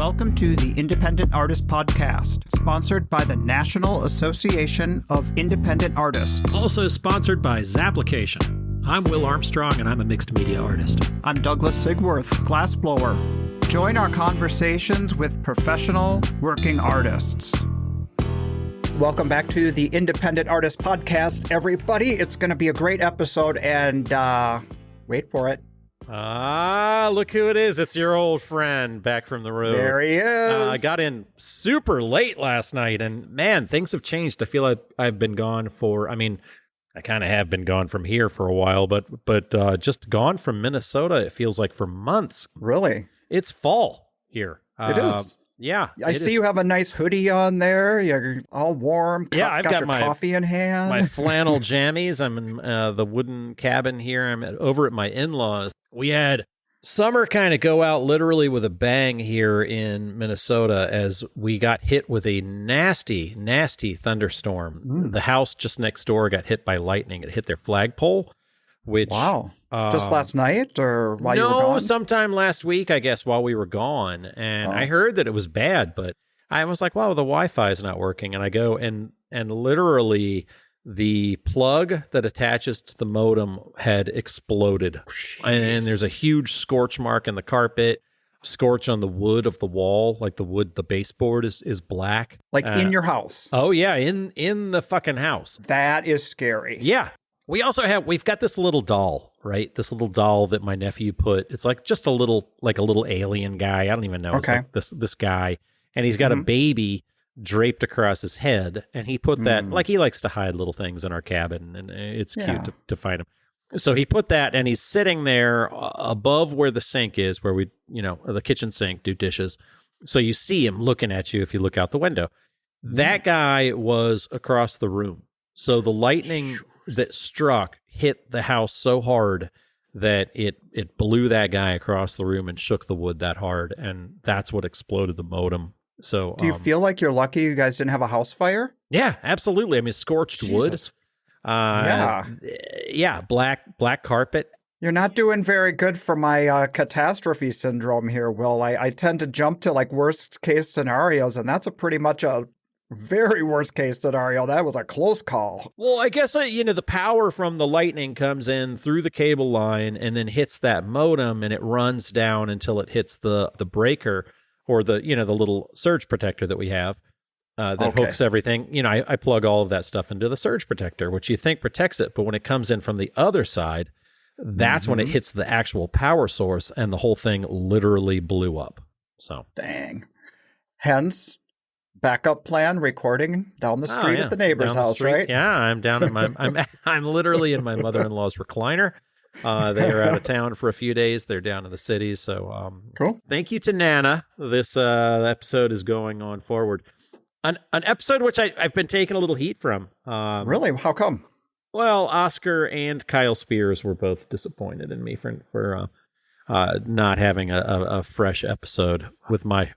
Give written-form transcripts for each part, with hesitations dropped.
Welcome to the Independent Artist Podcast, sponsored by the National Association of Independent Artists. Also sponsored by Zapplication. I'm Will Armstrong, and I'm a mixed media artist. I'm Douglas Sigworth, glassblower. Join our conversations with professional working artists. Welcome back to the Independent Artist Podcast, everybody. It's going to be a great episode, and wait for it. Look who it is. It's your old friend back from the road. There he is. I got in super late last night, and man, things have changed. I feel like I've been gone I kind of have been gone from here for a while, but just gone from Minnesota, it feels like for months. Really? It's fall here. It is. Yeah. I see you have a nice hoodie on there. You're all warm. Yeah, I've got your my coffee in hand. My flannel jammies. I'm in the wooden cabin here. I'm over at my in-laws. We had summer kind of go out literally with a bang here in Minnesota as we got hit with a nasty, nasty thunderstorm. The house just next door got hit by lightning. It hit their flagpole, which... Wow. Just last night or while you were gone? No, sometime last week, I guess, while we were gone. And I heard that it was bad, but I was like, wow, the Wi-Fi is not working. And I go and literally the plug that attaches to the modem had exploded. And there's a huge scorch mark in the carpet, scorch on the wood of the wall, like the baseboard is black. Like in your house? Oh, yeah, in the fucking house. That is scary. Yeah. We've got this little doll, right? This little doll that my nephew put. It's like just a little alien guy. I don't even know. Okay. It's like this guy, and he's got a baby draped across his head, and he put that, like he likes to hide little things in our cabin, and it's cute to find him. So he put that, and he's sitting there above where the sink is, where we, the kitchen sink, do dishes. So you see him looking at you if you look out the window. That guy was across the room. So the lightning that struck hit the house so hard that it blew that guy across the room and shook the wood that hard, and that's what exploded the modem. So do you feel like you're lucky you guys didn't have a house fire? Yeah, absolutely. I mean, scorched wood. Yeah, black carpet. You're not doing very good for my catastrophe syndrome here, Will. I tend to jump to like worst case scenarios, and that's pretty much a very worst case scenario. That was a close call. Well, I guess, the power from the lightning comes in through the cable line and then hits that modem, and it runs down until it hits the breaker or the little surge protector that we have that hooks everything. I plug all of that stuff into the surge protector, which you think protects it. But when it comes in from the other side, that's when it hits the actual power source, and the whole thing literally blew up. So dang. Hence, backup plan recording down the street at the neighbor's house, right? Yeah, I'm down in my I'm literally in my mother-in-law's recliner. They are out of town for a few days. They're down in the city. So cool. Thank you to Nana. This episode is going on forward. An episode which I've been taking a little heat from. Really? How come? Well, Oscar and Kyle Spears were both disappointed in me for not having a fresh episode with my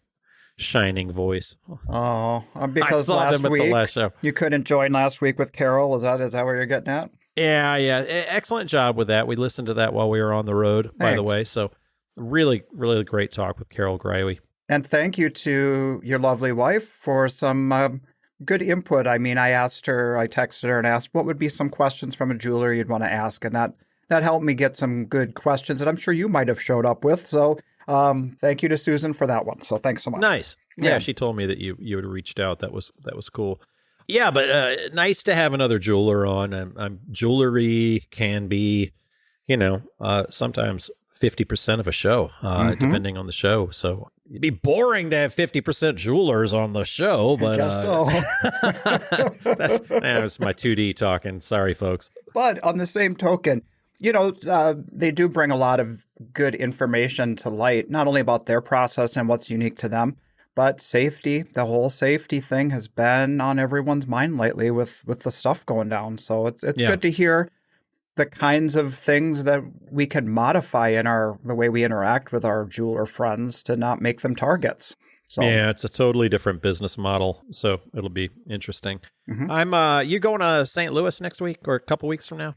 shining voice. Oh, because last week you couldn't join last week with Carol. Is that where you're getting at? Yeah. Excellent job with that. We listened to that while we were on the road, by the way. So really, really great talk with Carol Griley. And thank you to your lovely wife for some good input. I mean, I texted her and asked what would be some questions from a jeweler you'd want to ask. And that helped me get some good questions that I'm sure you might have showed up with. So thank you to Susan for that one. So thanks so much. Nice. Yeah, she told me that you had reached out. That was cool. Yeah, but nice to have another jeweler on. Jewelry can be, sometimes 50% of a show, depending on the show. So it'd be boring to have 50% jewelers on the show, but I guess so. that's my 2D talking. Sorry, folks. But on the same token, they do bring a lot of good information to light, not only about their process and what's unique to them, but safety. The whole safety thing has been on everyone's mind lately with the stuff going down. So it's good to hear the kinds of things that we can modify in the way we interact with our jeweler friends to not make them targets. So yeah, it's a totally different business model. So it'll be interesting. You going to St. Louis next week or a couple weeks from now?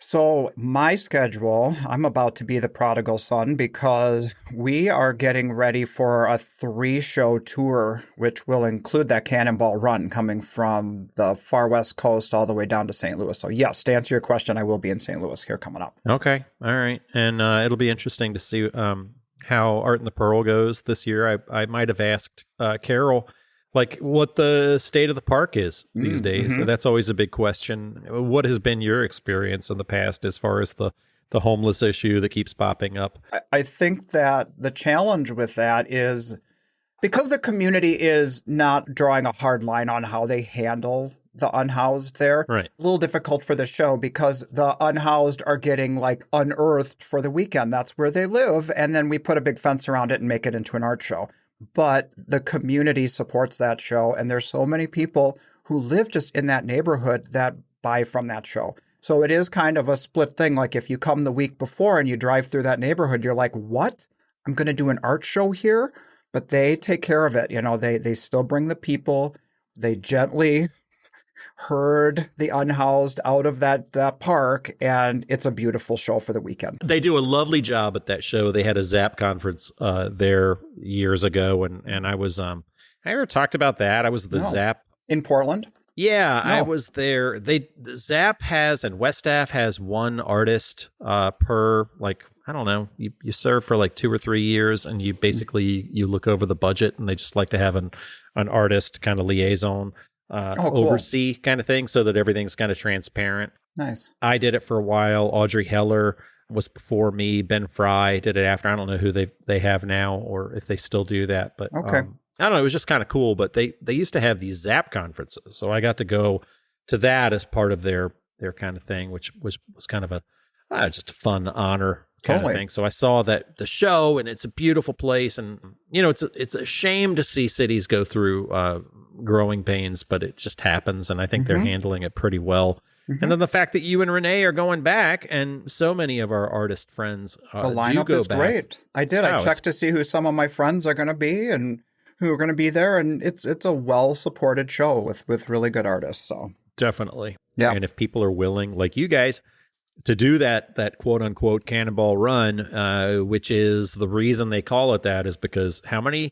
So my schedule, I'm about to be the prodigal son because we are getting ready for a 3-show tour, which will include that Cannonball Run coming from the far west coast all the way down to St. Louis. So yes, to answer your question, I will be in St. Louis here coming up. Okay. All right. And it'll be interesting to see how Art and the Pearl goes this year. I might have asked Carol like what the state of the park is these days. So that's always a big question. What has been your experience in the past as far as the homeless issue that keeps popping up? I think that the challenge with that is because the community is not drawing a hard line on how they handle the unhoused there. Right. A little difficult for the show because the unhoused are getting like unearthed for the weekend. That's where they live. And then we put a big fence around it and make it into an art show. But the community supports that show. And there's so many people who live just in that neighborhood that buy from that show. So it is kind of a split thing. Like if you come the week before and you drive through that neighborhood, you're like, what? I'm going to do an art show here? But they take care of it. You know, they still bring the people. They gently herd the unhoused out of that park, and it's a beautiful show for the weekend. They do a lovely job at that show. They had a Zap conference there years ago, and I was I ever talked about that. I was the Zap in Portland. Yeah, no. I was there. Zap has and Westaff has one artist per, like, I don't know, you serve for like 2 or 3 years, and you basically you look over the budget, and they just like to have an artist kind of liaison. Cool. Oversee kind of thing so that everything's kind of transparent. Nice. I did it for a while. Audrey Heller was before me. Ben Fry did it after. I don't know who they have now or if they still do that. But okay. I don't know. It was just kind of cool. But they used to have these Zap conferences. So I got to go to that as part of their kind of thing, which was kind of just a fun honor kind of thing. So I saw that the show, and it's a beautiful place. And, you know, it's a shame to see cities go through growing pains, but it just happens, and I think they're handling it pretty well. And then the fact that you and Renee are going back, and so many of our artist friends the lineup is great. I did. I checked to see who some of my friends are going to be and who are going to be there, and it's a well supported show with really good artists. So definitely, yeah. And if people are willing, like you guys, to do that quote unquote Cannonball Run, which is the reason they call it that, is because how many?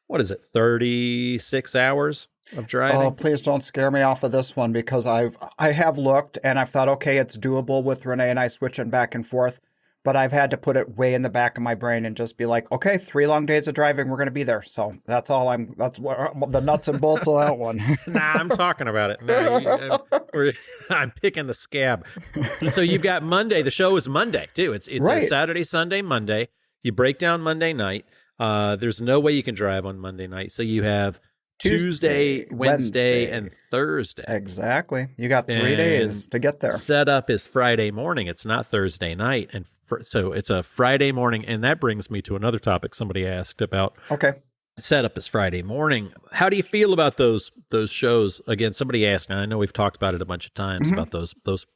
What is it? 36 hours of driving? Oh, please don't scare me off of this one, because I have looked and I've thought, okay, it's doable with Renee and I switching back and forth, but I've had to put it way in the back of my brain and just be like, okay, 3 long days of driving, we're going to be there. So that's the nuts and bolts of that one. Nah, I'm talking about it. Nah, I'm picking the scab. So you've got Monday. The show is Monday too. It's right. A Saturday, Sunday, Monday. You break down Monday night. There's no way you can drive on Monday night. So you have Tuesday, Wednesday, and Thursday. Exactly. You got 3 days to get there. Setup is Friday morning. It's not Thursday night. And so it's a Friday morning. And that brings me to another topic somebody asked about. Okay. Setup is Friday morning. How do you feel about those shows? Again, somebody asked, and I know we've talked about it a bunch of times, about those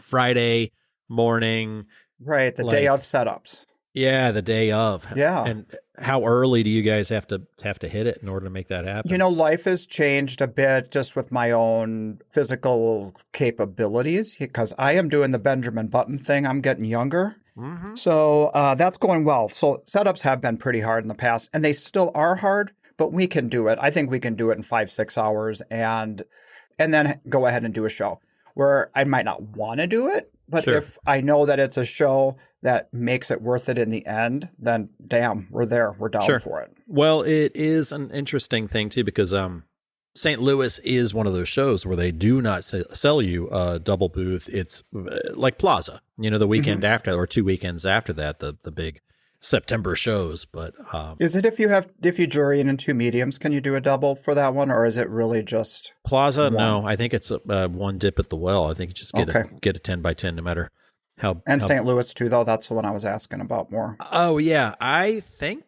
Friday morning. Right. The day of setups. Yeah, the day of. Yeah. And how early do you guys have to hit it in order to make that happen? You know, life has changed a bit just with my own physical capabilities, because I am doing the Benjamin Button thing. I'm getting younger. So that's going well. So setups have been pretty hard in the past, and they still are hard, but we can do it. I think we can do it in 5-6 hours and then go ahead and do a show where I might not want to do it. But if I know that it's a show that makes it worth it in the end, then damn, we're there. We're down for it. Well, it is an interesting thing, too, because St. Louis is one of those shows where they do not sell you a double booth. It's like Plaza, you know, the weekend after or 2 weekends after that, the big September shows. But is it if you jury in 2 mediums, can you do a double for that one, or is it really just Plaza? one? No, I think it's one dip at the well. I think you just get a 10 by 10 no matter how. And St. Louis too, though. That's the one I was asking about more. Oh yeah, I think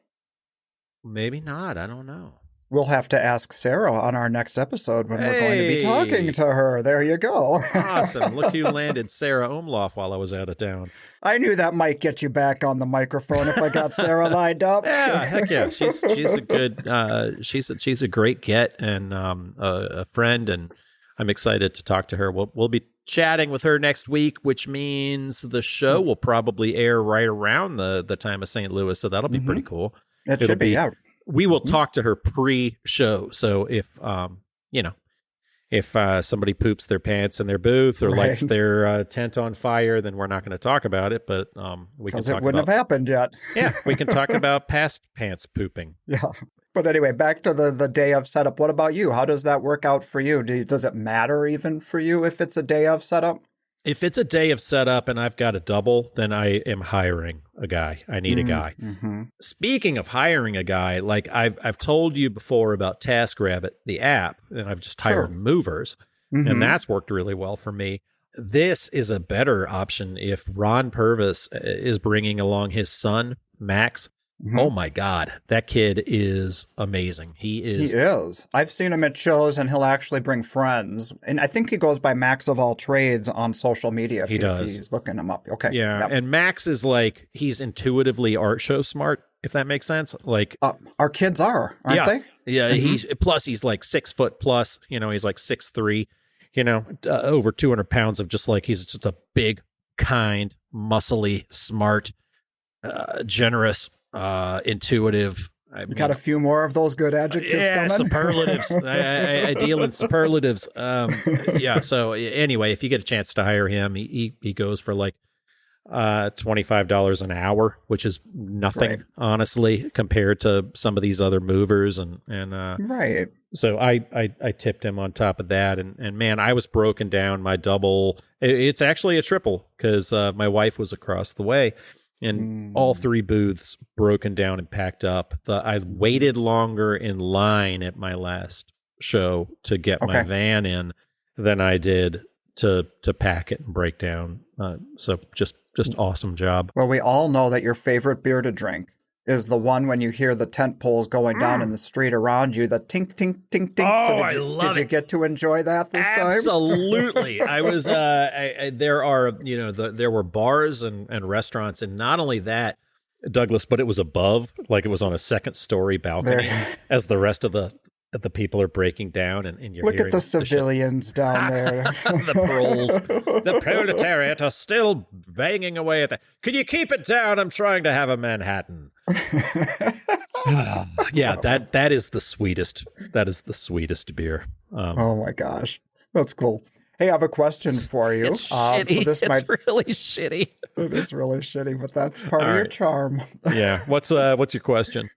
maybe not. I don't know. We'll have to ask Sarah on our next episode when we're going to be talking to her. There you go. Awesome. Look who landed Sarah Omloff while I was out of town. I knew that might get you back on the microphone if I got Sarah lined up. Yeah, heck yeah. She's a good she's a great get and a friend, and I'm excited to talk to her. We'll be chatting with her next week, which means the show will probably air right around the time of St. Louis. So that'll be pretty cool. It should be, yeah. We will talk to her pre-show. So if, if somebody poops their pants in their booth or lights their tent on fire, then we're not going to talk about it. But we can talk about... it wouldn't have happened yet. Yeah, we can talk about past pants pooping. Yeah. But anyway, back to the day of setup. What about you? How does that work out for you? Does it matter even for you if it's a day of setup? If it's a day of setup and I've got a double, then I am hiring a guy. I need a guy. Mm-hmm. Speaking of hiring a guy, like I've told you before about TaskRabbit, the app, and I've just hired movers, and that's worked really well for me. This is a better option if Ron Purvis is bringing along his son, Max. Oh my God, that kid is amazing. He is. I've seen him at shows, and he'll actually bring friends. And I think he goes by Max of all trades on social media. If he's looking him up. Okay. Yeah. Yep. And Max is like, he's intuitively art show smart, if that makes sense. Like our kids aren't they? Yeah. He's like 6 foot plus, he's like 6'3", over 200 pounds of he's just a big, kind, muscly, smart, generous, intuitive. You got a few more of those good adjectives coming? Superlatives. I deal in superlatives. So anyway, if you get a chance to hire him, he goes for like $25 an hour, which is nothing, honestly, compared to some of these other movers. And right. So I tipped him on top of that. And man, I was broken down. My double, it's actually a triple because my wife was across the way. And all 3 booths broken down and packed up. I waited longer in line at my last show to get my van in than I did to pack it and break down. So just awesome job. Well, we all know that your favorite beer to drink is the one when you hear the tent poles going down in the street around you, the tink, tink, tink, tink. Oh, So did you get to enjoy that this time? Absolutely. I was, there were bars and restaurants, and not only that, Douglas, but it was above, like it was on a second story balcony as the rest of the people are breaking down, and you're Look hearing at the civilians down there. the proletariat are still banging away at that. Could you keep it down? I'm trying to have a Manhattan. Yeah, that is the sweetest. That is the sweetest beer. Oh my gosh, that's cool. Hey, I have a question for you. It's shitty. So it's really shitty. It is really shitty, but that's part of your charm. Yeah. What's your question?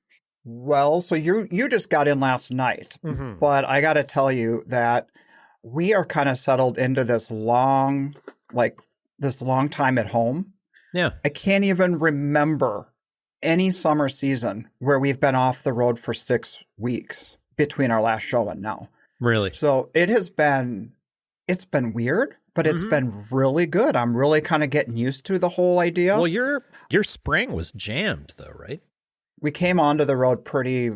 Well, so you just got in last night, but I got to tell you that we are kind of settled into this long time at home. Yeah. I can't even remember any summer season where we've been off the road for 6 weeks between our last show and now. Really? So it's been weird, but it's been really good. I'm really kind of getting used to the whole idea. Well, your spring was jammed though, right? We came onto the road pretty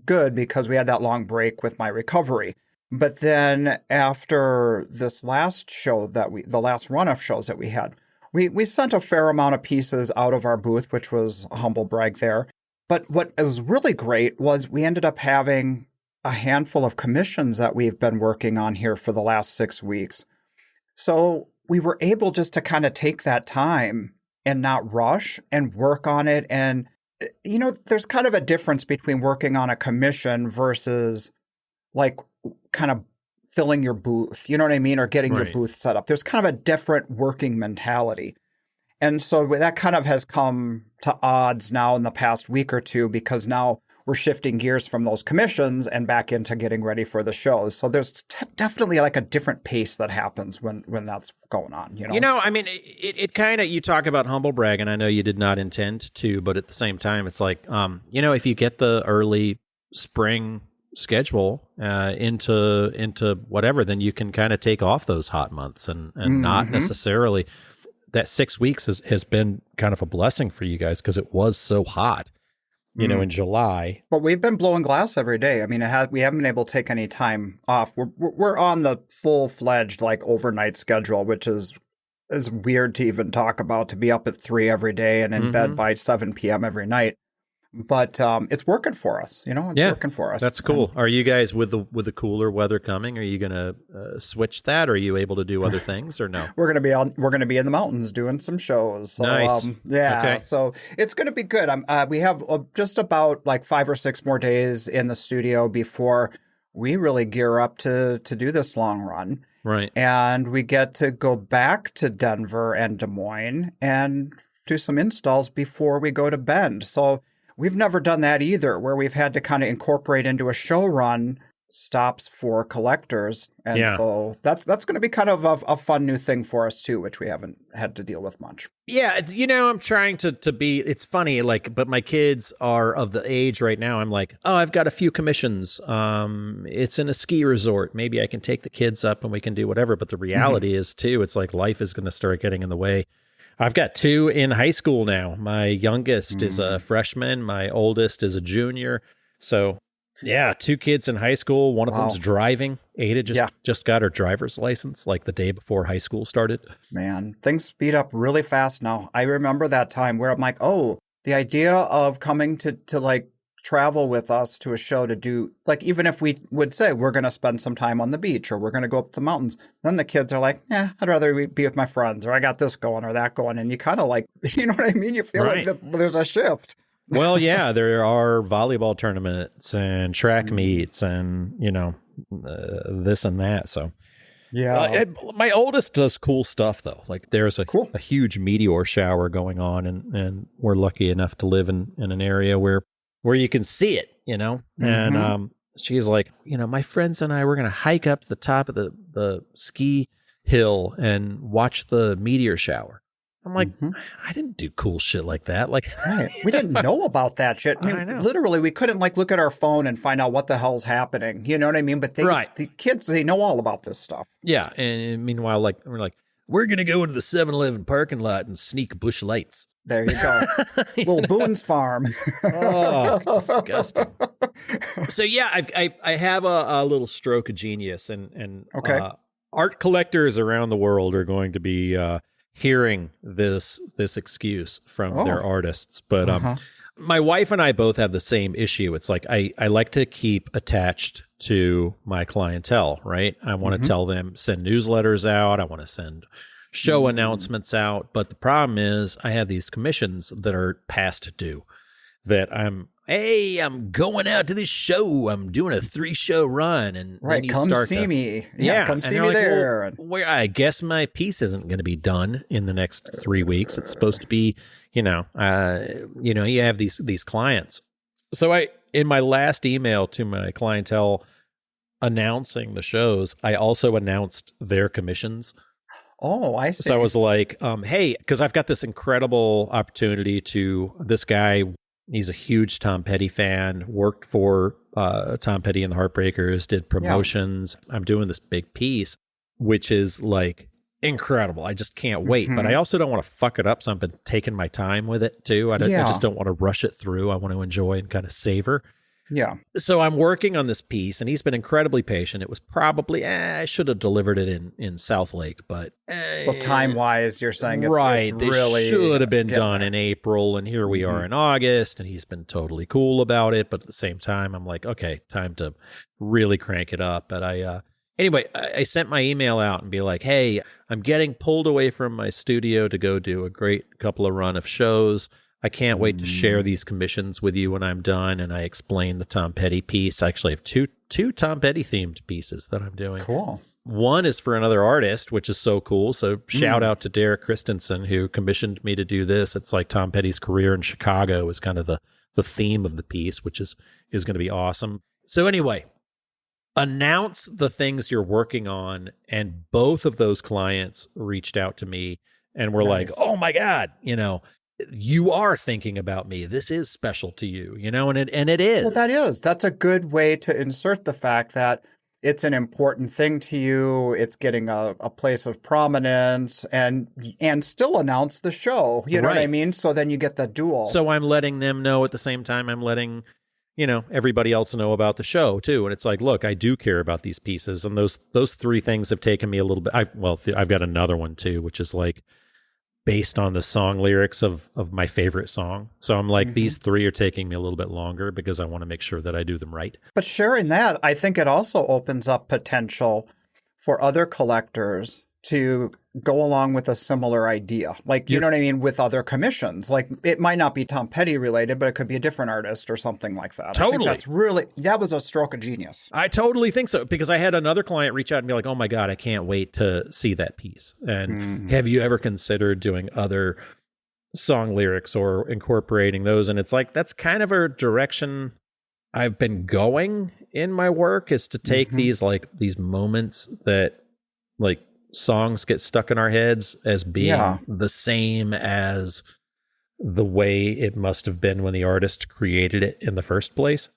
good because we had that long break with my recovery. But then after this last show the last run of shows that we had, we sent a fair amount of pieces out of our booth, which was a humble brag there. But what was really great was we ended up having a handful of commissions that we've been working on here for the last 6 weeks. So we were able just to kind of take that time and not rush and work on it. And there's kind of a difference between working on a commission versus like kind of filling your booth, you know what I mean? Or getting your booth set up. There's kind of a different working mentality. And so that kind of has come to odds now in the past week or two, because now we're shifting gears from those commissions and back into getting ready for the shows. So there's definitely like a different pace that happens when that's going on. I mean, it kind of, you talk about humble brag, and I know you did not intend to, but at the same time, it's like, if you get the early spring schedule into whatever, then you can kind of take off those hot months and not necessarily. That 6 weeks has been kind of a blessing for you guys because it was so hot. In July. But we've been blowing glass every day. I mean, we haven't been able to take any time off. We're on the full-fledged overnight schedule, which is weird to even talk about, to be up at 3 every day and in bed by 7 p.m. every night. But it's working for us. It's working for us. That's cool. Are you guys with the cooler weather coming? Are you going to switch that? Or are you able to do other things or no? We're going to be in the mountains doing some shows. So, nice. Okay. So it's going to be good. We have just about like 5 or 6 more days in the studio before we really gear up to do this long run. Right. And we get to go back to Denver and Des Moines and do some installs before we go to Bend. So we've never done that either, where we've had to kind of incorporate into a show run stops for collectors. And so that's going to be kind of a fun new thing for us too, which we haven't had to deal with much. Yeah, I'm trying to be, it's funny, like, but my kids are of the age right now. I'm like, oh, I've got a few commissions. It's in a ski resort. Maybe I can take the kids up and we can do whatever. But the reality is too, it's like life is going to start getting in the way. I've got 2 in high school now. My youngest is a freshman. My oldest is a junior. So, yeah, 2 kids in high school. One of them's driving. Ada just got her driver's license like the day before high school started. Man, things speed up really fast now. I remember that time where I'm like, oh, the idea of coming to like travel with us to a show to do, like, even if we would say we're going to spend some time on the beach or we're going to go up the mountains, then the kids are like, I'd rather be with my friends, or I got this going or that going. And you kind of like, you know what I mean? You feel like there's a shift. Well, yeah, there are volleyball tournaments and track meets and, this and that. So, yeah. My oldest does cool stuff, though. Like there's a huge meteor shower going on, and we're lucky enough to live in an area where you can see it, and she's like, my friends and I, we're going to hike up to the top of the ski hill and watch the meteor shower. I'm like, I didn't do cool shit like that. Like, we didn't know about that shit. I mean, literally, we couldn't like look at our phone and find out what the hell's happening. You know what I mean? But the kids, they know all about this stuff. Yeah. And meanwhile, like, we're going to go into the 7-Eleven parking lot and sneak bush lights. There you go. Little Boone's Farm. Oh, disgusting. So, yeah, I have a little stroke of genius. And art collectors around the world are going to be hearing this excuse from their artists. But my wife and I both have the same issue. It's like I like to keep attached to my clientele, right? I want to tell them, send newsletters out. I want to send show announcements out. But the problem is I have these commissions that are past due that I'm going out to this show. I'm doing a 3-show run. And then you come start see me. Yeah, come see me like, there. Well, I guess my piece isn't going to be done in the next 3 weeks. It's supposed to be, you have these clients. So in my last email to my clientele announcing the shows, I also announced their commissions. Oh, I see. So I was like, hey, because I've got this incredible opportunity this guy, he's a huge Tom Petty fan, worked for Tom Petty and the Heartbreakers, did promotions. Yeah. I'm doing this big piece, which is like incredible. I just can't wait. But I also don't want to fuck it up. So I've been taking my time with it too. I just don't want to rush it through. I want to enjoy and kind of savor. Yeah. So I'm working on this piece, and he's been incredibly patient. It was probably, I should have delivered it in South Lake, but... so time-wise, you're saying it's they really... should have been done in April, and here we are in August, and he's been totally cool about it, but at the same time, I'm like, okay, time to really crank it up. But anyway, I sent my email out and be like, hey, I'm getting pulled away from my studio to go do a great couple of run of shows. I can't wait to share these commissions with you when I'm done. And I explained the Tom Petty piece. I actually have two Tom Petty themed pieces that I'm doing. Cool. One is for another artist, which is so cool. So shout out to Derek Christensen, who commissioned me to do this. It's like Tom Petty's career in Chicago is kind of the theme of the piece, which is going to be awesome. So anyway, announce the things you're working on. And both of those clients reached out to me and were like, oh my God, you are thinking about me. This is special to you, and it is. Well, that's a good way to insert the fact that it's an important thing to you. It's getting a place of prominence and still announce the show. You know what I mean? So then you get the dual. So I'm letting them know at the same time I'm letting, everybody else know about the show too. And it's like, look, I do care about these pieces. And those 3 things have taken me a little bit. I've got another one too, which is like, based on the song lyrics of my favorite song. So I'm like, these three are taking me a little bit longer because I want to make sure that I do them right. But sharing that, I think it also opens up potential for other collectors to go along with a similar idea. Like, you know what I mean, with other commissions. Like, it might not be Tom Petty related, but it could be a different artist or something like that. Totally. I think that was a stroke of genius. I totally think so, because I had another client reach out and be like, oh my God, I can't wait to see that piece. And have you ever considered doing other song lyrics or incorporating those? And it's like, that's kind of a direction I've been going in my work, is to take these moments that like songs get stuck in our heads as being the same as the way it must have been when the artist created it in the first place.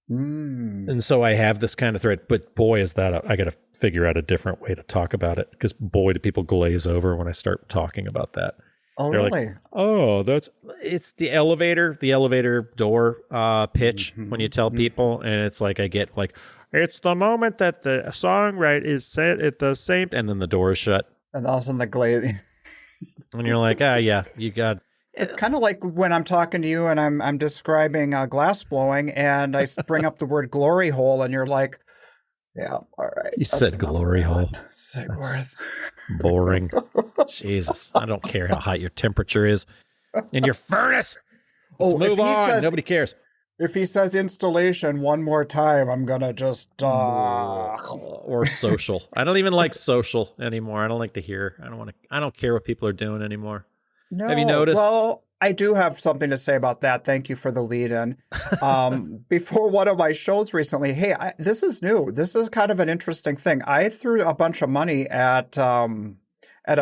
And so I have this kind of thread, but boy, is that I got to figure out a different way to talk about it, because boy, do people glaze over when I start talking about that. Oh, They're really? like, oh, it's the elevator door pitch when you tell people, and it's like, I get like, it's the moment that the songwriter is said at the same, and then the door is shut. And all of a sudden the glaze. And you're like, yeah, you got. It's kind of like when I'm talking to you and I'm describing glass blowing, and I bring up the word glory hole, and you're like, yeah, all right. You said glory hole. Sigworth. Boring. Jesus, I don't care how hot your temperature is in your furnace. Let's move on. Nobody cares. If he says installation one more time, I'm going to just... Or social. I don't even like social anymore. I don't like to hear. I don't care what people are doing anymore. No. Have you noticed? Well, I do have something to say about that. Thank you for the lead-in. Before one of my shows recently, this is new. This is kind of an interesting thing. I threw a bunch of money at a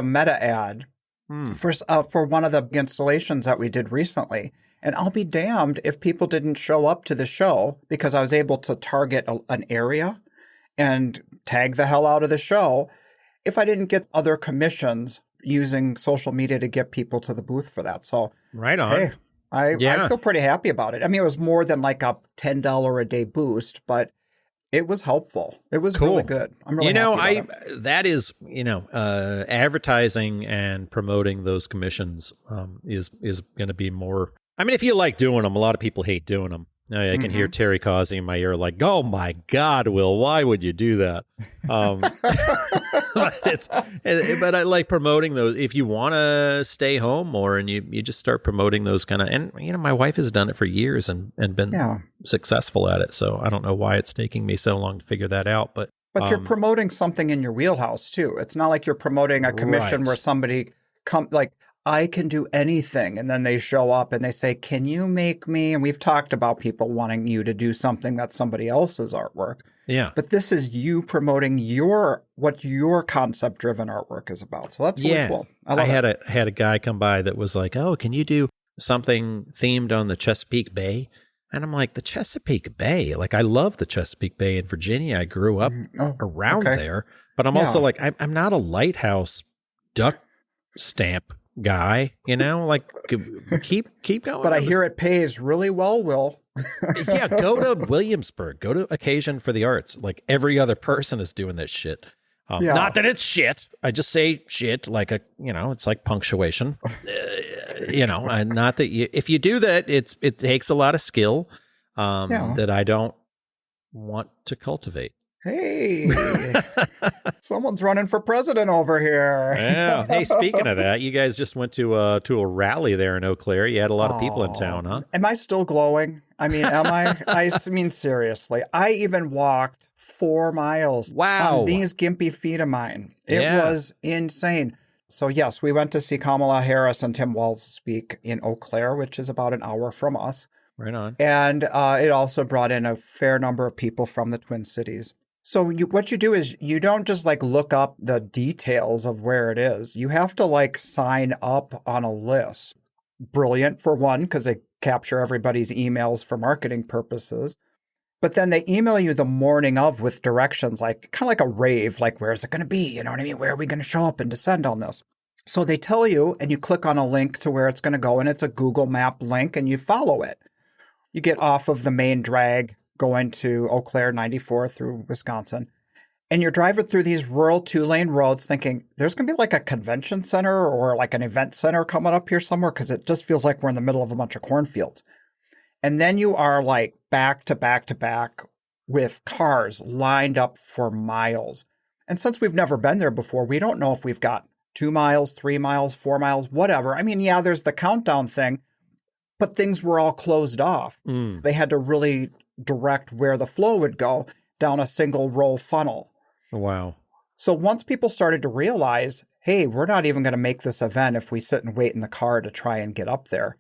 Meta ad for one of the installations that we did recently. And I'll be damned if people didn't show up to the show, because I was able to target an area and tag the hell out of the show, if I didn't get other commissions using social media to get people to the booth for that. So, right on. Hey, I feel pretty happy about it. I mean, it was more than like a $10 a day boost, but it was helpful. It was really good. I'm really happy about it. That is, advertising and promoting those commissions is going to be more. I mean, if you like doing them, a lot of people hate doing them. I can hear Terry Causey in my ear like, oh my God, Will, why would you do that? But I like promoting those. If you want to stay home more, and you just start promoting those kind of, and my wife has done it for years and been successful at it. So I don't know why it's taking me so long to figure that out. But you're promoting something in your wheelhouse too. It's not like you're promoting a commission where somebody I can do anything. And then they show up and they say, can you make me? And we've talked about people wanting you to do something that's somebody else's artwork. Yeah. But this is you promoting what your concept driven artwork is about. So that's really cool. I had a guy come by that was like, oh, can you do something themed on the Chesapeake Bay? And I'm like, the Chesapeake Bay? Like, I love the Chesapeake Bay in Virginia. I grew up around there. But I'm also like, I'm not a lighthouse duck stamp guy, like keep going. But I hear it pays really well, Will. Yeah, go to Williamsburg, go to Occasion for the Arts. Like every other person is doing this shit. Not that it's shit. I just say shit like it's like punctuation. And not that if you do that, it takes a lot of skill that I don't want to cultivate. Hey, someone's running for president over here. Yeah. Hey, speaking of that, you guys just went to a rally there in Eau Claire. You had a lot of people in town, huh? Am I still glowing? I mean, am I? I mean, seriously. I even walked 4 miles on these gimpy feet of mine. It was insane. So, yes, we went to see Kamala Harris and Tim Walz speak in Eau Claire, which is about an hour from us. Right on. And it also brought in a fair number of people from the Twin Cities. So what you do is you don't just look up the details of where it is. You have to sign up on a list. Brilliant for one, because they capture everybody's emails for marketing purposes. But then they email you the morning of with directions, kind of like a rave, where is it going to be? You know what I mean? Where are we going to show up and descend on this? So they tell you, and you click on a link to where it's going to go, and it's a Google Map link, and you follow it. You get off of the main drag going to Eau Claire 94 through Wisconsin. And you're driving through these rural 2-lane roads thinking there's going to be like a convention center or like an event center coming up here somewhere because it just feels like we're in the middle of a bunch of cornfields. And then you are like back to back to back with cars lined up for miles. And since we've never been there before, we don't know if we've got 2 miles, 3 miles, 4 miles, whatever. I mean, yeah, there's the countdown thing, but things were all closed off. They had to really direct where the flow would go down a single row funnel. Wow. So once people started to realize, hey, we're not even going to make this event if we sit and wait in the car to try and get up there.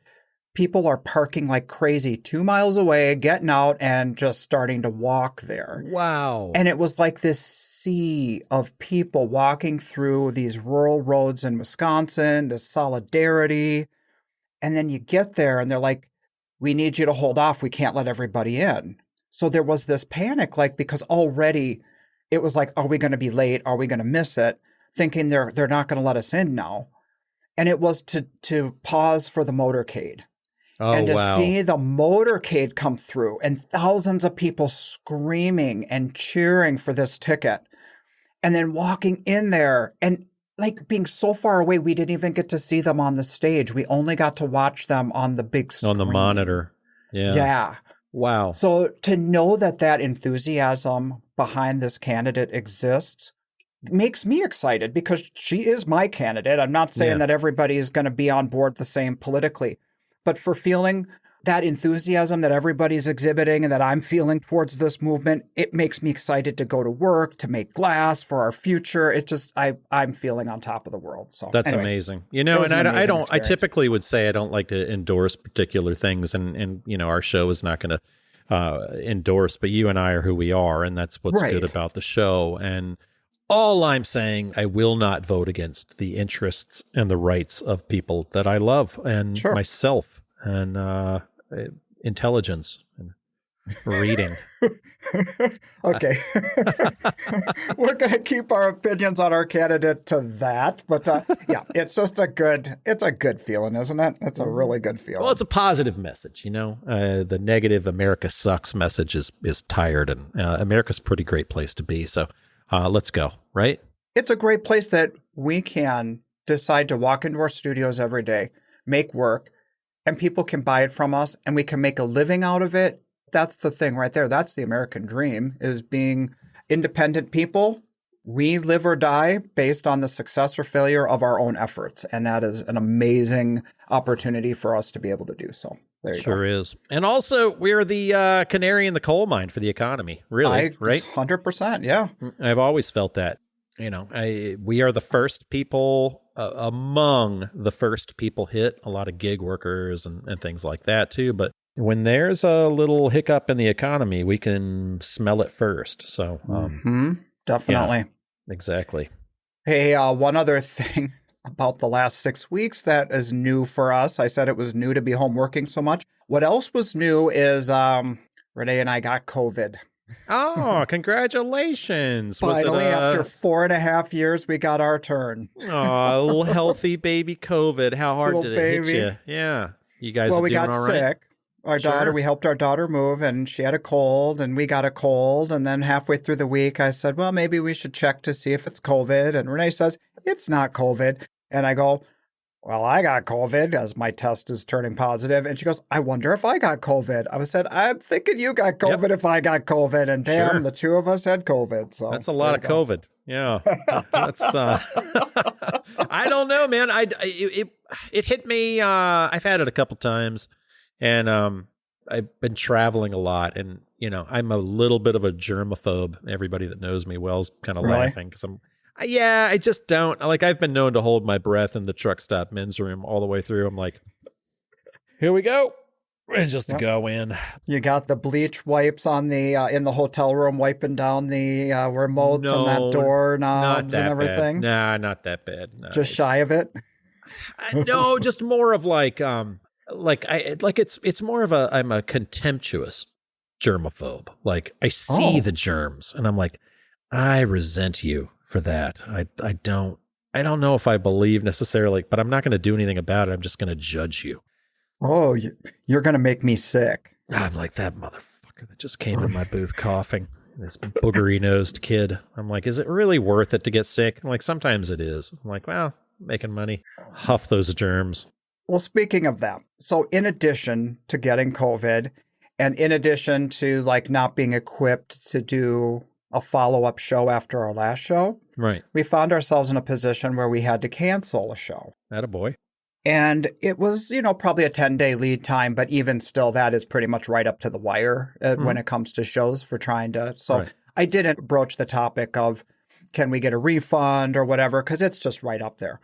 People are parking like crazy 2 miles away, getting out and just starting to walk there. Wow. And it was like this sea of people walking through these rural roads in Wisconsin, this solidarity. And then you get there and they're like, we need you to hold off. We can't let everybody in. So there was this panic, like, because already it was like, are we going to be late? Are we going to miss it? Thinking they're not going to let us in now. And it was to pause for the motorcade. Oh, and to wow. see the motorcade come through and thousands of people screaming and cheering for this ticket. And then walking in there and like being so far away, we didn't even get to see them on the stage. We only got to watch them on the big screen. On the monitor. Yeah. Yeah. Wow. So to know that enthusiasm behind this candidate exists makes me excited because she is my candidate. I'm not saying that everybody is going to be on board the same politically, but for feeling that enthusiasm that everybody's exhibiting and that I'm feeling towards this movement, it makes me excited to go to work, to make glass for our future. It just, I'm feeling on top of the world. So that's anyway, amazing. You know, and I don't, experience. I typically would say I don't like to endorse particular things and, you know, our show is not going to endorse, but you and I are who we are. And that's what's good about the show. And all I'm saying, I will not vote against the interests and the rights of people that I love and myself and, intelligence and reading. Okay. We're going to keep our opinions on our candidate to that. But yeah, it's just a good feeling, isn't it? It's a really good feeling. Well, it's a positive message, you know. The negative America sucks message is tired, and America's a pretty great place to be. So let's go, right? It's a great place that we can decide to walk into our studios every day, make work, and people can buy it from us and we can make a living out of it. That's the thing right there. That's the American dream, is being independent people. We live or die based on the success or failure of our own efforts. And that is an amazing opportunity for us to be able to do so. There you go. Sure is. And also, we're the canary in the coal mine for the economy, really, right? 100%, yeah. I've always felt that. You know, we are the first people among the first people hit, a lot of gig workers and things like that too. But when there's a little hiccup in the economy, we can smell it first. So definitely. Yeah, exactly. Hey, one other thing about the last 6 weeks that is new for us. I said it was new to be home working so much. What else was new is Renee and I got COVID. Oh, congratulations. Finally, after 4.5 years, we got our turn. Oh, little healthy baby COVID. How hard Little did it hit you? Yeah. You guys Well, are we doing got all right? sick. Our daughter, we helped our daughter move, and she had a cold, and we got a cold. And then halfway through the week, I said, well, maybe we should check to see if it's COVID. And Renee says, it's not COVID. And I go, well, I got COVID as my test is turning positive. And she goes, I wonder if I got COVID. I said, I'm thinking you got COVID if I got COVID. And damn, the two of us had COVID. So that's a lot of COVID. Yeah. That's I don't know, man. It hit me. I've had it a couple times, and I've been traveling a lot, and you know, I'm a little bit of a germaphobe. Everybody that knows me well is kind of laughing because I just don't like. I've been known to hold my breath in the truck stop men's room all the way through. I'm like, here we go. And just to go in. You got the bleach wipes on the in the hotel room, wiping down the remotes and that door knobs and everything. Nah, not that bad. No, just shy of it. No, just more of it's more of I'm a contemptuous germaphobe. Like I see the germs and I'm like, I resent you for that. I don't know if I believe necessarily, but I'm not going to do anything about it. I'm just going to judge you. Oh, you're going to make me sick. I'm like that motherfucker that just came to my booth coughing. this boogery nosed kid. I'm like, is it really worth it to get sick? I'm like, sometimes it is. I'm like, well, making money, huff those germs. Well, speaking of that, so in addition to getting COVID, and in addition to like not being equipped to do a follow-up show after our last show, right, we found ourselves in a position where we had to cancel a show. Attaboy. And it was, probably a 10-day lead time, but even still, that is pretty much right up to the wire when it comes to shows for trying to. So Right. I didn't broach the topic of, can we get a refund or whatever, because it's just right up there.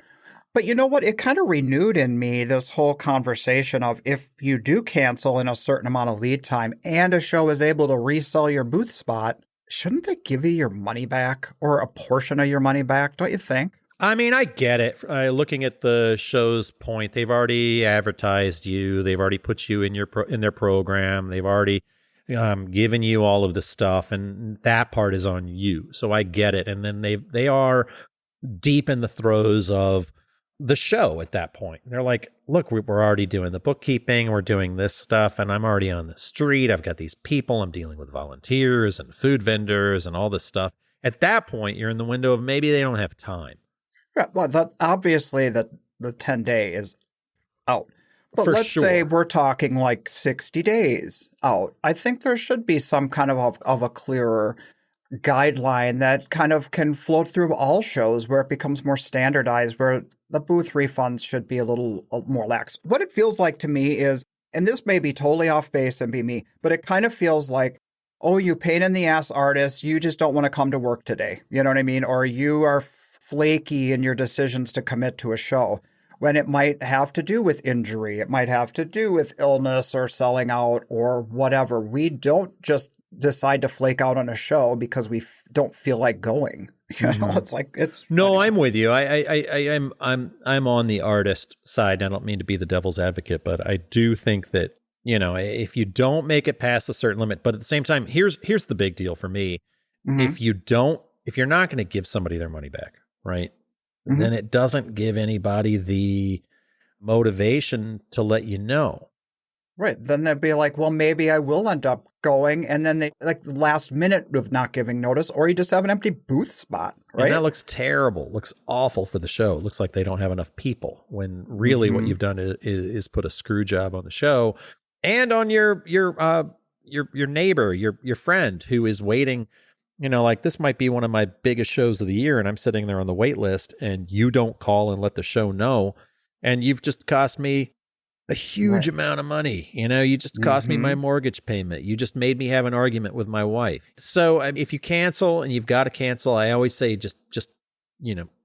But you know what? It kind of renewed in me this whole conversation of, if you do cancel in a certain amount of lead time and a show is able to resell your booth spot, shouldn't they give you your money back or a portion of your money back? Don't you think? I mean, I get it. Looking at the show's point, they've already advertised you. They've already put you in in their program. They've already given you all of this stuff, and that part is on you. So I get it. And then they are deep in the throes of the show at that point. They're like, look, we're already doing the bookkeeping. We're doing this stuff, and I'm already on the street. I've got these people. I'm dealing with volunteers and food vendors and all this stuff. At that point, you're in the window of maybe they don't have time. Right. Well, obviously the 10-day is out. But For let's sure. say we're talking like 60 days out. I think there should be some kind of a clearer guideline that kind of can float through all shows where it becomes more standardized, where the booth refunds should be a little more lax. What it feels like to me is, and this may be totally off base and be me, but it kind of feels like, oh, you pain in the ass artists, you just don't want to come to work today. You know what I mean? Or you are flaky in your decisions to commit to a show, when it might have to do with injury. It might have to do with illness or selling out or whatever. We don't just decide to flake out on a show because we don't feel like going. It's like, it's no, I'm with you. I'm on the artist side. I don't mean to be the devil's advocate, but I do think that, if you don't make it past a certain limit, but at the same time, here's the big deal for me. If you're not going to give somebody their money back, right? Then it doesn't give anybody the motivation to let you know. Right. Then they'd be like, well, maybe I will end up going. And then they like last minute with not giving notice, or you just have an empty booth spot. Right. And that looks terrible. Looks awful for the show. It looks like they don't have enough people, when really what you've done is put a screw job on the show and on your neighbor, your friend who is waiting. Like, this might be one of my biggest shows of the year, and I'm sitting there on the wait list, and you don't call and let the show know, and you've just cost me a huge amount of money. You just cost me my mortgage payment. You just made me have an argument with my wife. So if you cancel, and you've got to cancel, I always say just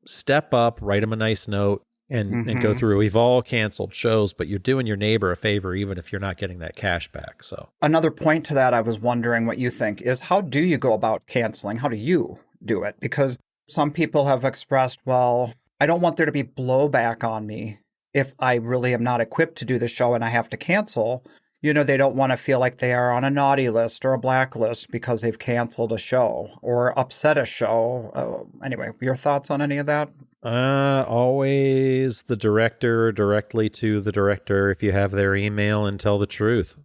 step up, write them a nice note, and go through. We've all canceled shows, but you're doing your neighbor a favor, even if you're not getting that cash back. So another point to that, I was wondering what you think, is how do you go about canceling? How do you do it? Because some people have expressed, well, I don't want there to be blowback on me if I really am not equipped to do the show and I have to cancel. They don't want to feel like they are on a naughty list or a blacklist because they've canceled a show or upset a show. Anyway, your thoughts on any of that? Always the director, directly to the director, if you have their email, and tell the truth.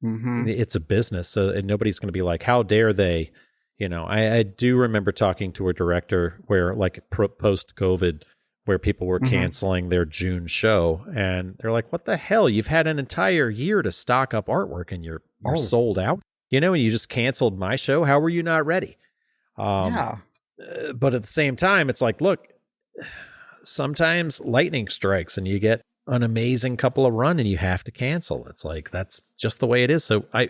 It's a business, so and nobody's going to be like, how dare they? I do remember talking to a director where, like, post-COVID, where people were canceling their June show, and they're like, what the hell? You've had an entire year to stock up artwork, and you're sold out? And you just canceled my show? How were you not ready? But at the same time, it's like, look, sometimes lightning strikes and you get an amazing couple of run and you have to cancel. It's like, that's just the way it is. So I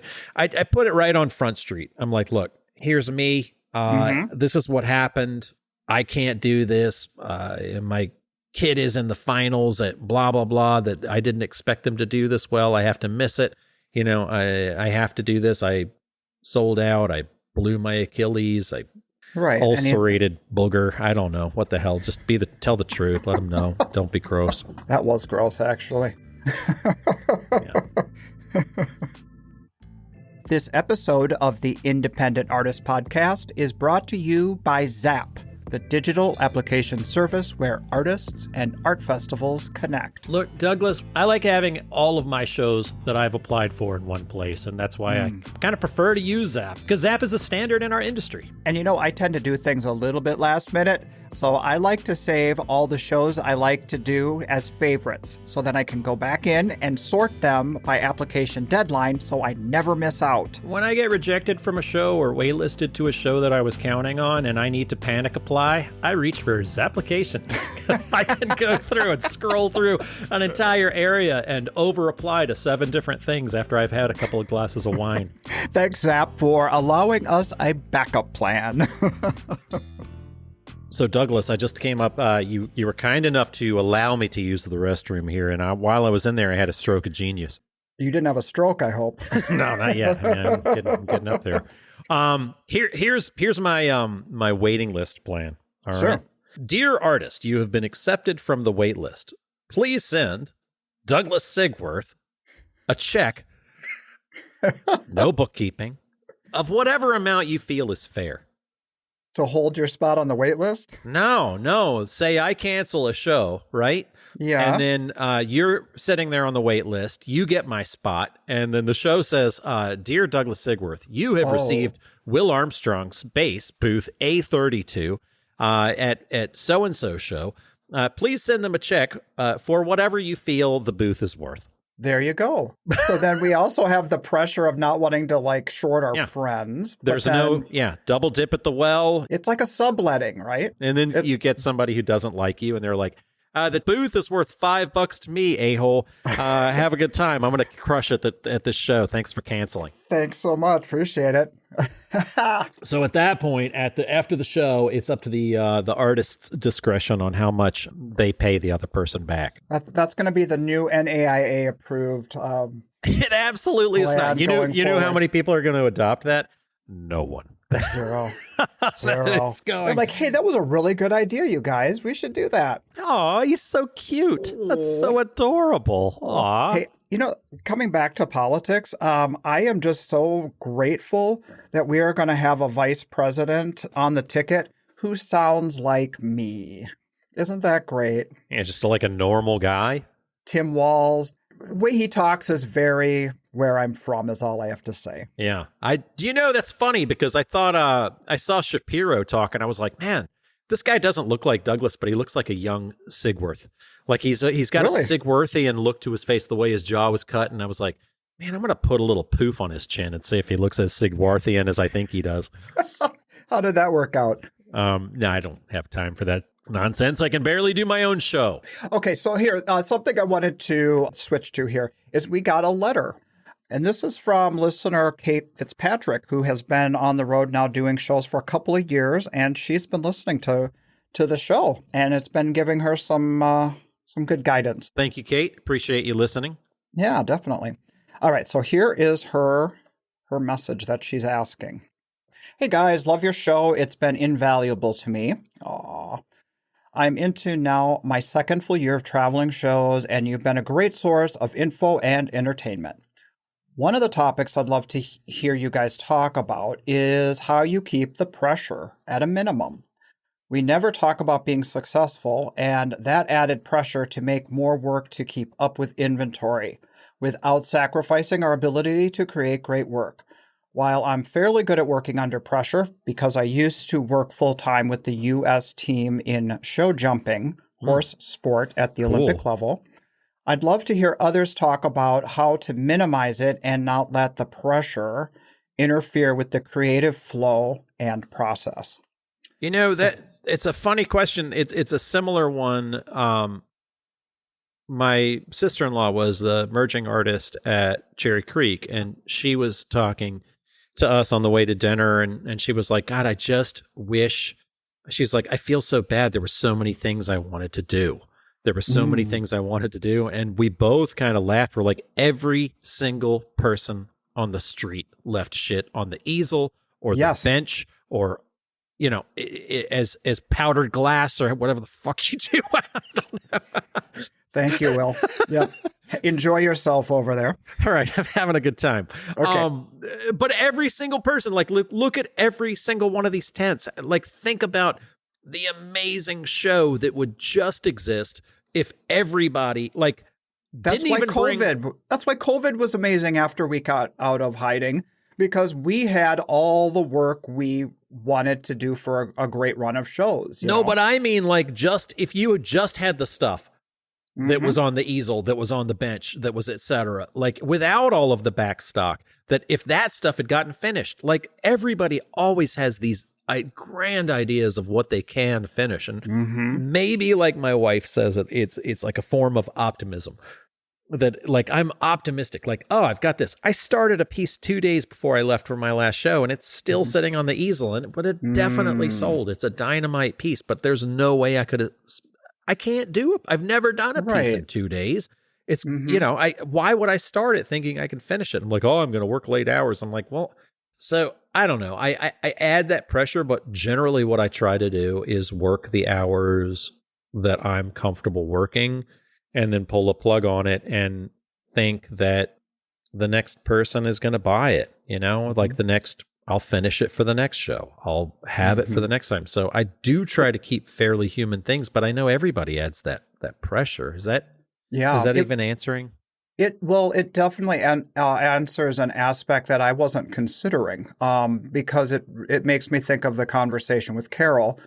put it right on Front Street. I'm like, look, here's me. This is what happened. I can't do this. My kid is in the finals at blah, blah, blah, that I didn't expect them to do this well. I have to miss it. I have to do this. I sold out. I blew my Achilles. Ulcerated booger. I don't know what the hell. Just tell the truth. Let them know. Don't be gross. That was gross, actually. This episode of the Independent Artist Podcast is brought to you by Zap. the digital application service where artists and art festivals connect. Look, Douglas, I like having all of my shows that I've applied for in one place, and that's why I kind of prefer to use Zap, because Zap is the standard in our industry. And I tend to do things a little bit last minute, so I like to save all the shows I like to do as favorites, so that I can go back in and sort them by application deadline so I never miss out. When I get rejected from a show or waitlisted to a show that I was counting on and I need to panic apply, I reach for Zapplication. I can go through and scroll through an entire area and over apply to 7 different things after I've had a couple of glasses of wine. Thanks, Zap, for allowing us a backup plan. So, Douglas, I just came up. You were kind enough to allow me to use the restroom here, and while I was in there, I had a stroke of genius. You didn't have a stroke, I hope. No, not yet. I mean, I'm getting up there. Here's my waiting list plan. All right. Sure. Dear artist, you have been accepted from the wait list. Please send Douglas Sigworth a check, no bookkeeping, of whatever amount you feel is fair. To hold your spot on the wait list? No. Say I cancel a show, right? Yeah. And then you're sitting there on the wait list. You get my spot. And then the show says, Dear Douglas Sigworth, you have received Will Armstrong's bass booth A32 at so-and-so show. Please send them a check for whatever you feel the booth is worth. There you go. So then we also have the pressure of not wanting to short our friends. There's double dip at the well. It's like a subletting, right? And then you get somebody who doesn't like you and they're like, the booth is worth $5 to me, a-hole. Have a good time. I'm going to crush it at this show. Thanks for canceling. Thanks so much. Appreciate it. So at that point, after the show, it's up to the artist's discretion on how much they pay the other person back. That's going to be the new NAIA approved. It absolutely is not. You know how many people are going to adopt that? No one. Zero. It's going. I'm like, hey, that was a really good idea, you guys. We should do that. Oh, he's so cute. That's so adorable. Aw. Hey, coming back to politics, I am just so grateful that we are going to have a vice president on the ticket who sounds like me. Isn't that great? Yeah, just like a normal guy. Tim Walz. The way he talks is very where I'm from, is all I have to say. Yeah. That's funny because I thought I saw Shapiro talk and I was like, man, this guy doesn't look like Douglas, but he looks like a young Sigworth. Like he's got a Sigworthian look to his face, the way his jaw was cut. And I was like, man, I'm going to put a little poof on his chin and see if he looks as Sigworthian as I think he does. How did that work out? No, I don't have time for that nonsense. I can barely do my own show. Okay, so here, something I wanted to switch to here is we got a letter. And this is from listener Kate Fitzpatrick, who has been on the road now doing shows for a couple of years, and she's been listening to the show, and it's been giving her some good guidance. Thank you, Kate. Appreciate you listening. Yeah, definitely. All right, so here is her message that she's asking. Hey guys, love your show. It's been invaluable to me. Aww. I'm into now my second full year of traveling shows, and you've been a great source of info and entertainment. One of the topics I'd love to hear you guys talk about is how you keep the pressure at a minimum. We never talk about being successful, and that added pressure to make more work to keep up with inventory without sacrificing our ability to create great work. While I'm fairly good at working under pressure because I used to work full-time with the U.S. team in show jumping, horse sport at the Olympic level, I'd love to hear others talk about how to minimize it and not let the pressure interfere with the creative flow and process. It's a funny question. It's a similar one. My sister-in-law was the merging artist at Cherry Creek, and she was talking to us on the way to dinner, and she was like, God, I just wish, she's like, I feel so bad. There were so many things I wanted to do. And we both kind of laughed. We're like, every single person on the street left shit on the easel or the bench or, as powdered glass or whatever the fuck you do. I don't know. Thank you, Will. Yep. Enjoy yourself over there. All right. I'm having a good time. Okay. But every single person, like, look at every single one of these tents. Like, think about the amazing show that would just exist if everybody like That's didn't why even COVID. That's why COVID was amazing after we got out of hiding, because we had all the work we wanted to do for a great run of shows. No, but I mean, like, just if you had just had the stuff that was Mm-hmm. on the easel, that was on the bench, that was et cetera, like without all of the back stock, that if that stuff had gotten finished, like everybody always has these grand ideas of what they can finish. And Mm-hmm. maybe like my wife says, it's like a form of optimism. That like I'm optimistic, like, oh, I've got this. I started a piece 2 days before I left for my last show, and it's still sitting on the easel, but it definitely sold. It's a dynamite piece, but there's no way I can't do it. I've never done a piece in 2 days. It's why would I start it thinking I can finish it? I'm like, oh, I'm going to work late hours. I'm like, well, so I don't know. I add that pressure, but generally what I try to do is work the hours that I'm comfortable working, and then pull a plug on it and think that the next person is going to buy it, like I'll finish it for the next show. I'll have it for the next time. So I do try to keep fairly human things, but I know everybody adds that pressure. Is that even answering? It definitely answers an aspect that I wasn't considering, because it makes me think of the conversation with Carol,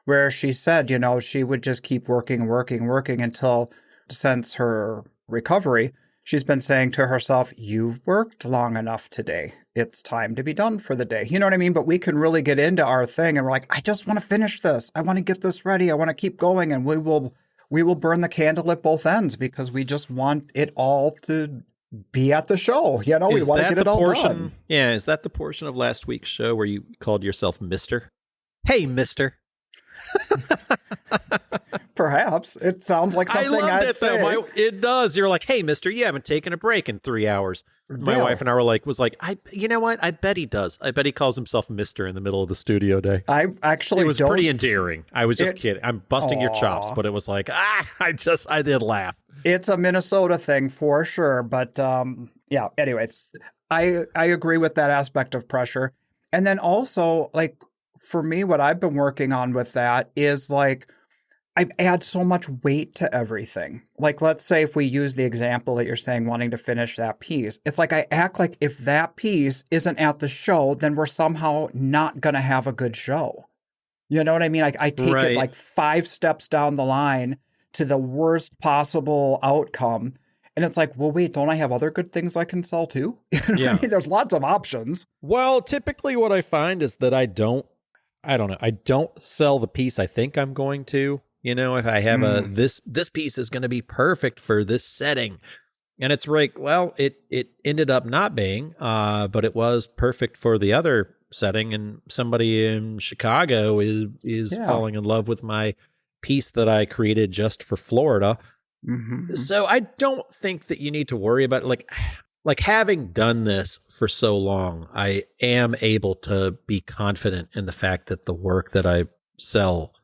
where she said, she would just keep working until, since her recovery, she's been saying to herself, you've worked long enough today. It's time to be done for the day. You know what I mean? But we can really get into our thing and we're like, I just want to finish this. I want to get this ready. I want to keep going. And we will burn the candle at both ends because we just want it all to be at the show. We want to get it all done. Yeah. Is that the portion of last week's show where you called yourself Mr.? Hey, Mr. Perhaps. It sounds like something I'd say. Though. It does. You're like, hey, mister, you haven't taken a break in 3 hours. My wife and I was like, you know what? I bet he does. I bet he calls himself Mister in the middle of the studio day. I actually It was pretty endearing. I was just kidding. I'm busting your chops, but it was like, I did laugh. It's a Minnesota thing for sure. But anyways, I agree with that aspect of pressure. And then also, like, for me, what I've been working on with that is like, I add so much weight to everything. Like, let's say if we use the example that you're saying, wanting to finish that piece, it's like I act like if that piece isn't at the show, then we're somehow not going to have a good show. You know what I mean? I take it like 5 steps down the line to the worst possible outcome. And it's like, well, wait, don't I have other good things I can sell too? I mean, there's lots of options. Well, typically what I find is that I don't sell the piece I think I'm going to. If I have this piece is going to be perfect for this setting, and it's like, well, it ended up not being, but it was perfect for the other setting, and somebody in Chicago is falling in love with my piece that I created just for Florida. Mm-hmm. So I don't think that you need to worry about it. Like having done this for so long, I am able to be confident in the fact that the work that I sell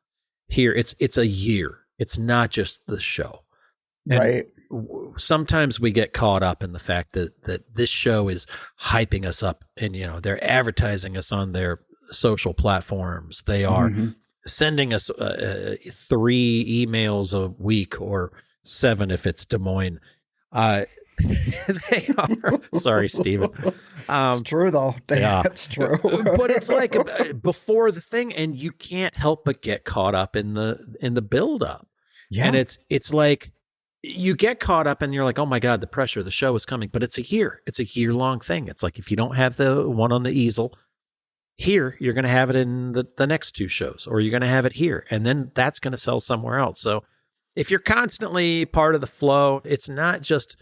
here, it's a year. It's not just the show. And right. Sometimes we get caught up in the fact that this show is hyping us up, and they're advertising us on their social platforms. They are sending us 3 emails a week, or 7 if it's Des Moines. They are. Sorry, Steven. It's true, though. Yeah. It's true. But it's like before the thing, and you can't help but get caught up in the build-up. Yeah. And it's like you get caught up and you're like, oh my God, the pressure, the show is coming. But it's a year-long thing. It's like if you don't have the one on the easel here, you're going to have it in the next 2 shows, or you're going to have it here. And then that's going to sell somewhere else. So if you're constantly part of the flow, it's not just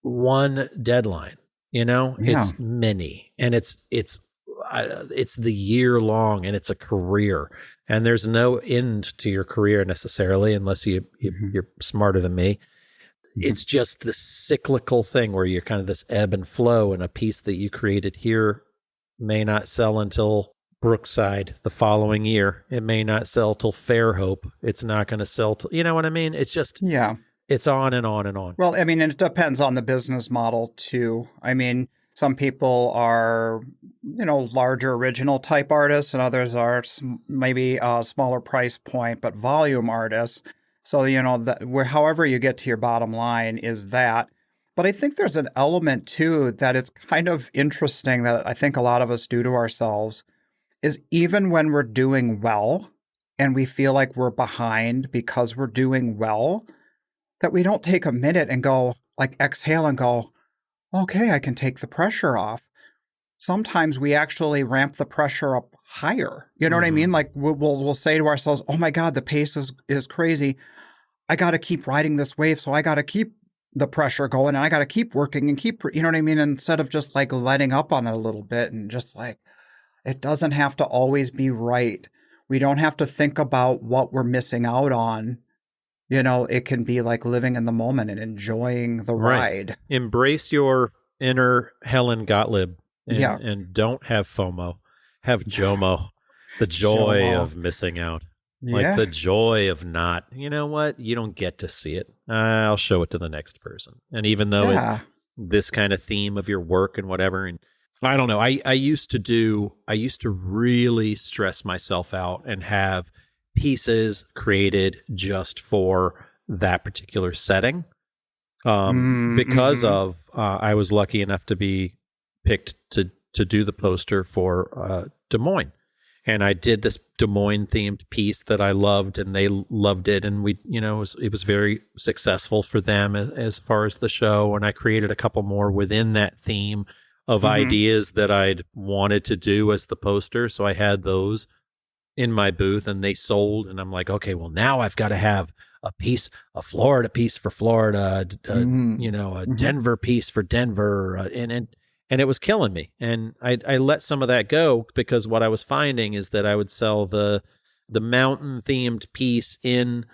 one deadline, it's many, and it's the year long, and it's a career, and there's no end to your career necessarily, unless you're smarter than me. It's just this cyclical thing where you're kind of this ebb and flow, and a piece that you created here may not sell until Brookside the following year. It may not sell till Fairhope. It's not going to sell till, you know what I mean? It's just, it's on and on and on. Well, I mean, and it depends on the business model too. I mean, Some people are, larger original type artists, and others are maybe a smaller price point, but volume artists. So, however you get to your bottom line is that. But I think there's an element too that it's kind of interesting that I think a lot of us do to ourselves is even when we're doing well and we feel like we're behind because we're doing well, that we don't take a minute and go, like, exhale and go, okay, I can take the pressure off. Sometimes we actually ramp the pressure up higher. You know what I mean? Like we'll say to ourselves, oh my God, the pace is crazy. I got to keep riding this wave. So I got to keep the pressure going and I got to keep working and keep, you know what I mean? Instead of just like letting up on it a little bit and just like, it doesn't have to always be right. We don't have to think about what we're missing out on. It can be like living in the moment and enjoying the ride. Embrace your inner Helen Gottlieb Yeah. and don't have FOMO. Have JOMO, the joy of missing out. Like the joy of not, you know what? You don't get to see it. I'll show it to the next person. And even though this kind of theme of your work and whatever, and I don't know, I used to really stress myself out and have pieces created just for that particular setting. Because of, I was lucky enough to be picked to do the poster for Des Moines. And I did this Des Moines themed piece that I loved and they loved it. And we, it was very successful for them as far as the show. And I created a couple more within that theme of ideas that I'd wanted to do as the poster. So I had those in my booth and they sold. And I'm like, okay, well now I've got to have a Florida piece for Florida, a Denver piece for Denver. And it was killing me. And I let some of that go because what I was finding is that I would sell the mountain themed piece in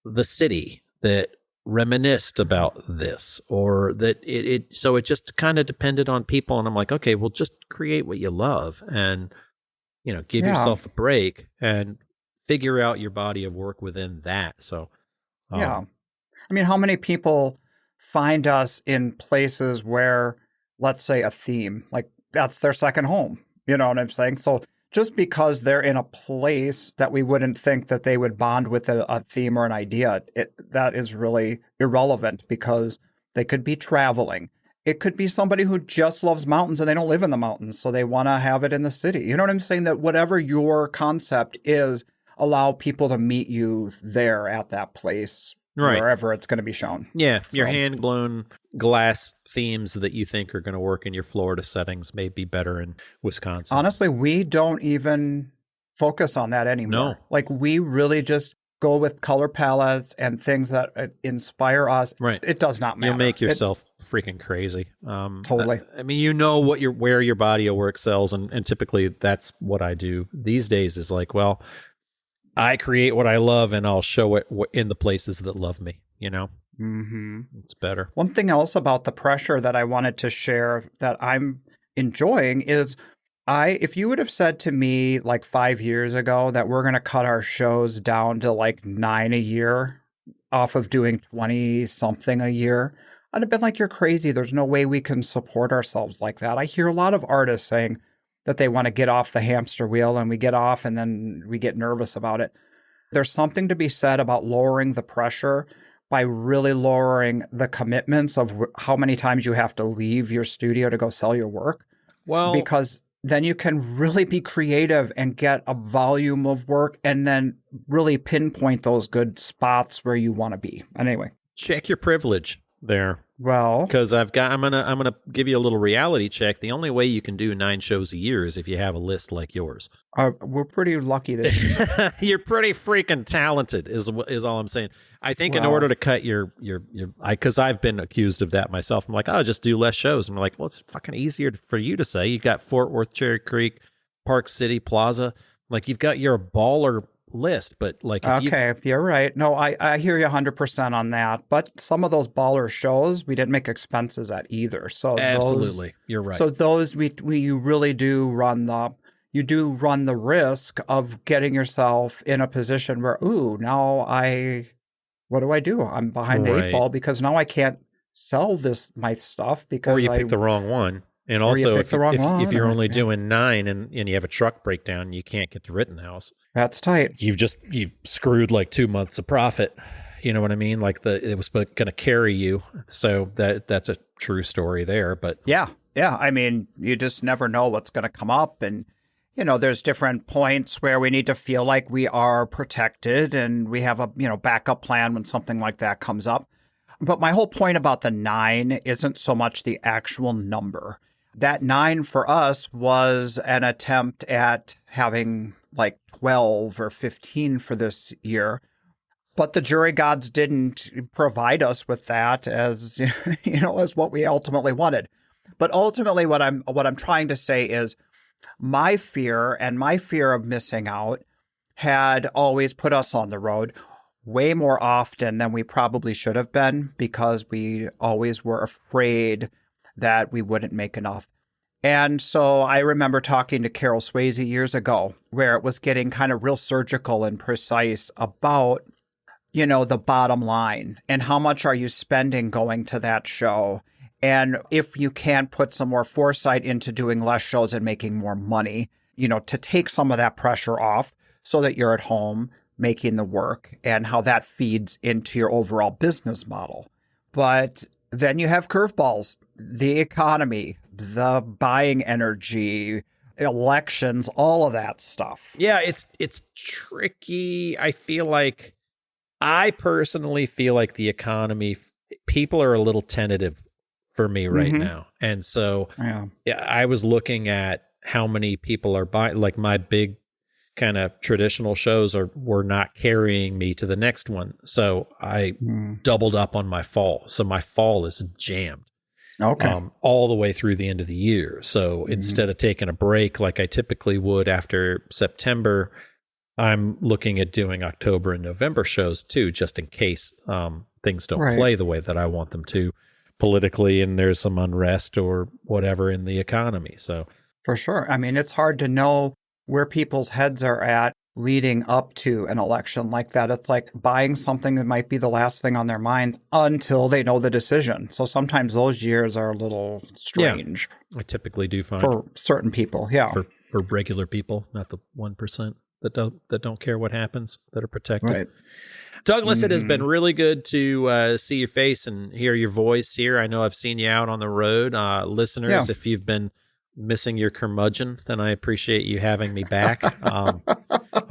the city that reminisced about this, or that so it just kind of depended on people. And I'm like, okay, well, just create what you love and, give yourself a break and figure out your body of work within that. So, I mean, how many people find us in places where, let's say, a theme, like that's their second home, you know what I'm saying? So just because they're in a place that we wouldn't think that they would bond with a theme or an idea, that is really irrelevant because they could be traveling. It could be somebody who just loves mountains and they don't live in the mountains, so they want to have it in the city. You know what I'm saying? That whatever your concept is, allow people to meet you there at that place, wherever it's going to be shown. Yeah, your hand-blown glass themes that you think are going to work in your Florida settings may be better in Wisconsin. Honestly, we don't even focus on that anymore. No. Like, we really just go with color palettes and things that inspire us. Right. It does not matter. You'll make yourself freaking crazy. Totally. I mean, where your body of work sells, and typically that's what I do these days is like, well, I create what I love and I'll show it in the places that love me, It's better. One thing else about the pressure that I wanted to share that I'm enjoying is if you would have said to me like 5 years ago that we're going to cut our shows down to like 9 a year off of doing 20 something a year, I'd have been like, you're crazy. There's no way we can support ourselves like that. I hear a lot of artists saying that they want to get off the hamster wheel, and we get off and then we get nervous about it. There's something to be said about lowering the pressure by really lowering the commitments of how many times you have to leave your studio to go sell your work. Well, because then you can really be creative and get a volume of work and then really pinpoint those good spots where you want to be. Anyway, check your privilege there. Well, because I'm gonna give you a little reality check. The only way you can do 9 shows a year is if you have a list like yours. We're pretty lucky this year. You're pretty freaking talented, is all I'm saying. I think in order to cut because I've been accused of that myself. I'm like, oh, just do less shows. I'm like, well, it's fucking easier for you to say. You got Fort Worth, Cherry Creek, Park City, Plaza. Like you've got your baller list, but like you're right. No, I hear you 100% on that. But some of those baller shows we didn't make expenses at either. So absolutely, you're right. So those we really do run the risk of getting yourself in a position where now what do I do? I'm behind the 8 ball because now I can't sell my stuff because or you picked the wrong one. And Or you also, pick the wrong one, if you're or- only doing 9 and you have a truck breakdown, you can't get to Rittenhouse. That's tight. You've screwed like 2 months of profit. You know what I mean? Like it was going to carry you. So that's a true story there. But Yeah. I mean, you just never know what's going to come up. And, there's different points where we need to feel like we are protected and we have a, backup plan when something like that comes up. But my whole point about the 9 isn't so much the actual number. That 9 for us was an attempt at having like 12 or 15 for this year. But the jury gods didn't provide us with that as, as what we ultimately wanted. But ultimately what I'm trying to say is my fear of missing out had always put us on the road way more often than we probably should have been, because we always were afraid that we wouldn't make enough. And so I remember talking to Carol Swayze years ago, where it was getting kind of real surgical and precise about, the bottom line and how much are you spending going to that show. And if you can put some more foresight into doing less shows and making more money, to take some of that pressure off so that you're at home making the work, and how that feeds into your overall business model. But then you have curveballs, the economy, the buying energy, elections, all of that stuff. yeah, it's tricky. I personally feel like the economy, people are a little tentative for me right now. And so I was looking at how many people are buying, like my big kind of traditional shows were not carrying me to the next one. So I doubled up on my fall. So my fall is jammed. Okay. All the way through the end of the year. So instead of taking a break like I typically would after September, I'm looking at doing October and November shows too, just in case things don't play the way that I want them to politically, and there's some unrest or whatever in the economy. So for sure. I mean, it's hard to know where people's heads are at leading up to an election like that. It's like buying something that might be the last thing on their minds until they know the decision. So sometimes those years are a little strange. I typically do find for certain people. Yeah. For regular people, not the 1% that don't care what happens, that are protected. Right. Douglas, it has been really good to see your face and hear your voice here. I know I've seen you out on the road. Listeners, if you've been missing your curmudgeon, then I appreciate you having me back.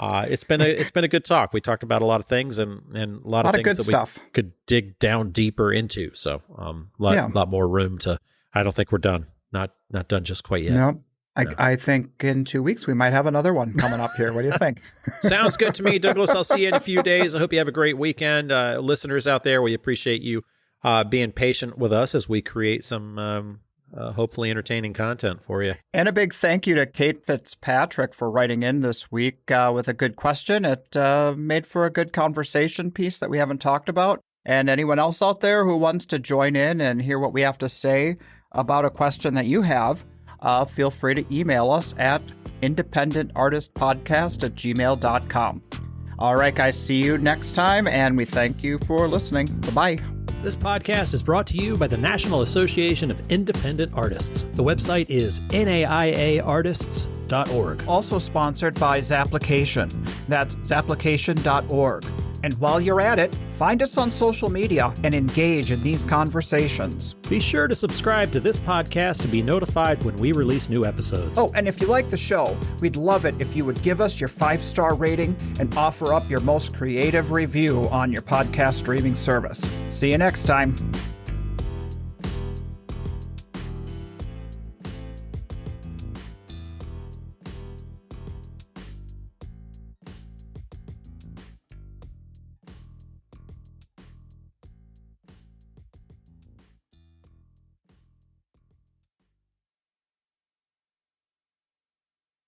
It's been a good talk. We talked about a lot of things and a lot of things good that stuff we could dig down deeper into. So lot more room to. I don't think we're done. Not done just quite yet. No. I think in 2 weeks we might have another one coming up here. What do you think? Sounds good to me, Douglas. I'll see you in a few days. I hope you have a great weekend. Listeners out there, we appreciate you being patient with us as we create some hopefully entertaining content for you. And a big thank you to Kate Fitzpatrick for writing in this week with a good question. It made for a good conversation piece that we haven't talked about. And anyone else out there who wants to join in and hear what we have to say about a question that you have, feel free to email us at independentartistpodcast@gmail.com. All right, guys, see you next time, and we thank you for listening. Bye-bye. This podcast is brought to you by the National Association of Independent Artists. The website is naiaartists.org. Also sponsored by Zapplication. That's zapplication.org. And while you're at it, find us on social media and engage in these conversations. Be sure to subscribe to this podcast to be notified when we release new episodes. Oh, and if you like the show, we'd love it if you would give us your 5-star rating and offer up your most creative review on your podcast streaming service. See you next time.